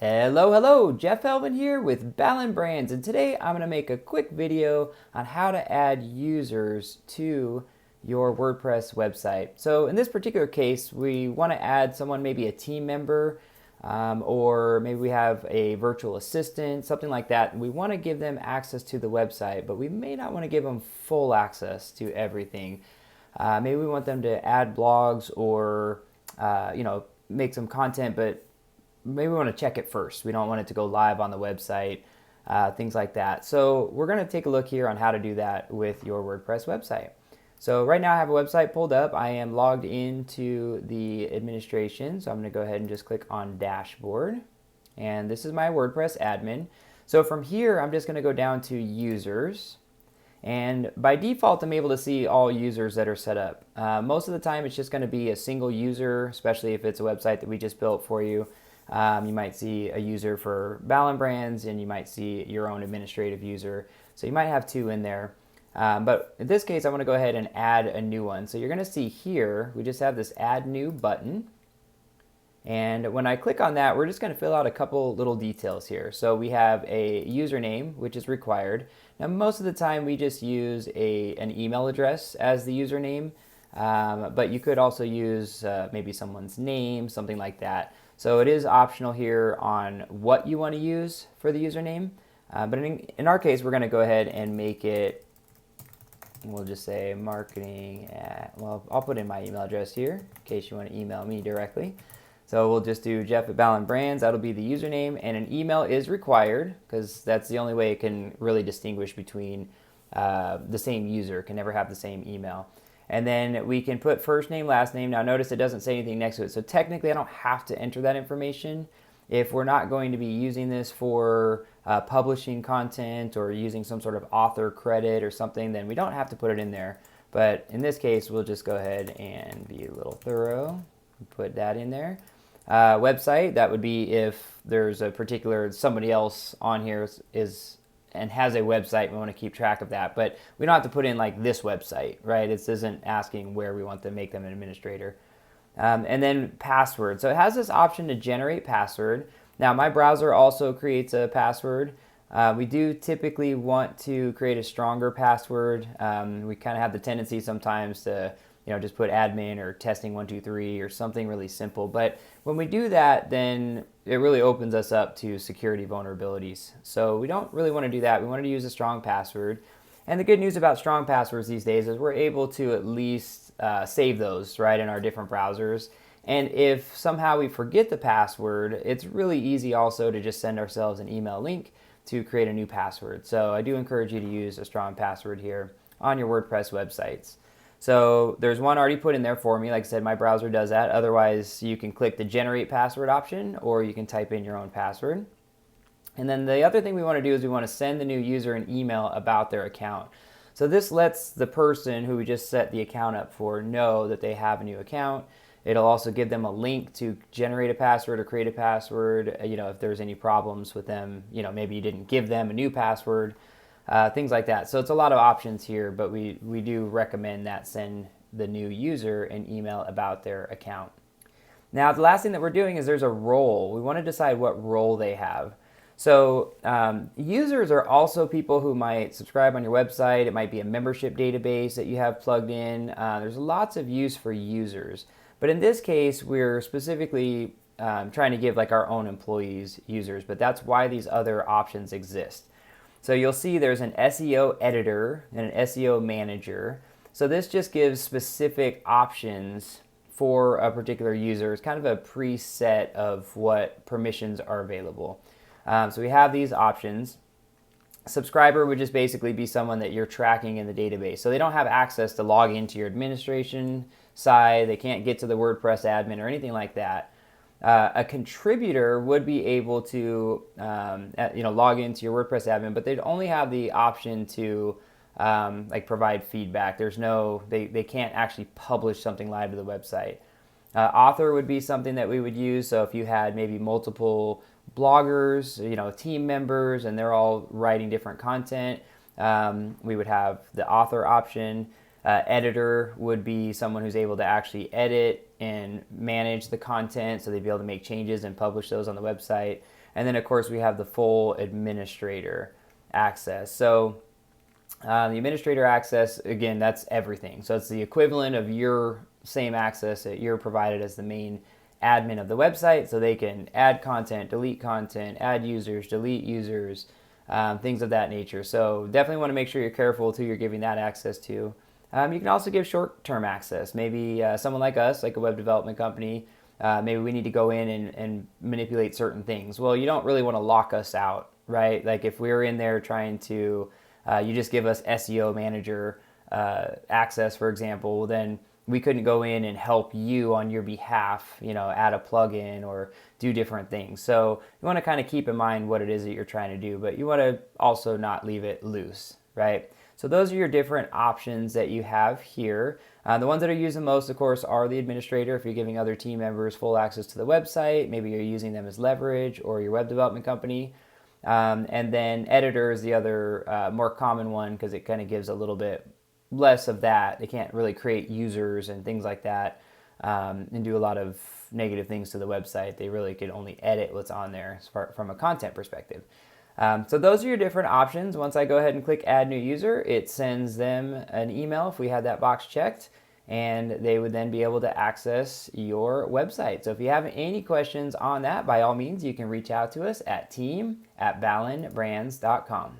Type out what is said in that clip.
Hello, Jeff Helvin here with Ballen Brands, and today I'm going to make a quick video on how to add users to your WordPress website. So in this particular case, we want to add someone, maybe a team member, or maybe we have a virtual assistant, something like that. We want to give them access to the website, but we may not want to give them full access to everything. Maybe we want them to add blogs or make some content, but maybe we want to check it first. We don't want it to go live on the website, things like that. So we're going to take a look here on how to do that with your WordPress website. So right now I have a website pulled up. I am logged into the administration. So I'm going to go ahead and just click on dashboard. And this is my WordPress admin. So from here, I'm just going to go down to users. And by default, I'm able to see all users that are set up. Most of the time, it's just going to be a single user, especially if it's a website that we just built for you. You might see a user for Ballen Brands, and you might see your own administrative user. So you might have two in there. But in this case, I want to go ahead and add a new one. So you're going to see here, we just have this Add New button. And when I click on that, we're just going to fill out a couple little details here. So we have a username, which is required. Now, most of the time, we just use an email address as the username. But you could also use maybe someone's name, something like that. So it is optional here on what you want to use for the username. But in our case, we're going to go ahead and make it, we'll just say marketing at, well, I'll put in my email address here in case you want to email me directly. So we'll just do Jeff at Ballen Brands. That'll be the username, and an email is required because that's the only way it can really distinguish between the same user. It can never have the same email. And then we can put first name, last name. Now notice it doesn't say anything next to it. So technically I don't have to enter that information. If we're not going to be using this for publishing content or using some sort of author credit or something, then we don't have to put it in there. But in this case, we'll just go ahead and be a little thorough and put that in there. Website, that would be if there's a particular, somebody else on here and has a website, we want to keep track of that. But we don't have to put in like this website, right? This isn't asking where we want to make them an administrator. And then password. So it has this option to generate password. Now my browser also creates a password. We do typically want to create a stronger password. We kind of have the tendency sometimes to just put admin or testing123 or something really simple. But when we do that, then it really opens us up to security vulnerabilities. So we don't really want to do that. We want to use a strong password. And the good news about strong passwords these days is we're able to at least save those, right, in our different browsers. And if somehow we forget the password, it's really easy also to just send ourselves an email link to create a new password. So I do encourage you to use a strong password here on your WordPress websites. So there's one already put in there for me. Like I said, my browser does that. Otherwise, you can click the generate password option, or you can type in your own password. And then the other thing we want to do is we want to send the new user an email about their account. So this lets the person who we just set the account up for know that they have a new account. It'll also give them a link to generate a password or create a password, if there's any problems with them, maybe you didn't give them a new password. Things like that. So it's a lot of options here, but we do recommend that send the new user an email about their account. Now, the last thing that we're doing is there's a role. We want to decide what role they have. So users are also people who might subscribe on your website. It might be a membership database that you have plugged in. There's lots of use for users. But in this case, we're specifically trying to give like our own employees users, but that's why these other options exist. So you'll see there's an SEO editor and an SEO manager. So this just gives specific options for a particular user. It's kind of a preset of what permissions are available. So we have these options. Subscriber would just basically be someone that you're tracking in the database. So they don't have access to log into your administration side. They can't get to the WordPress admin or anything like that. A contributor would be able to log into your WordPress admin, but they'd only have the option to provide feedback. There's no, they can't actually publish something live to the website. Author would be something that we would use. So if you had maybe multiple bloggers, team members, and they're all writing different content, we would have the author option. Editor would be someone who's able to actually edit and manage the content, so they'd be able to make changes and publish those on the website. And then, of course, we have the full administrator access. So the administrator access, again, that's everything. So it's the equivalent of your same access that you're provided as the main admin of the website, so they can add content, add users, delete users, things of that nature. So definitely want to make sure you're careful who you're giving that access to. You can also give short-term access. Maybe someone like us, like a web development company, maybe we need to go in and manipulate certain things. Well, you don't really want to lock us out, right? Like if we're in there trying to, you just give us SEO manager access, for example, then we couldn't go in and help you on your behalf, add a plugin or do different things. So you want to kind of keep in mind what it is that you're trying to do, but you want to also not leave it loose, right? So those are your different options that you have here. The ones that are used the most, of course, are the administrator. If you're giving other team members full access to the website, maybe you're using them as leverage, or your web development company. And then editor is the other more common one, because it kind of gives a little bit less of that. They can't really create users and things like that, and do a lot of negative things to the website. They really can only edit what's on there from a content perspective. So those are your different options. Once I go ahead and click add new user, it sends them an email if we had that box checked, and they would then be able to access your website. So if you have any questions on that, by all means, you can reach out to us at team@ballenbrands.com.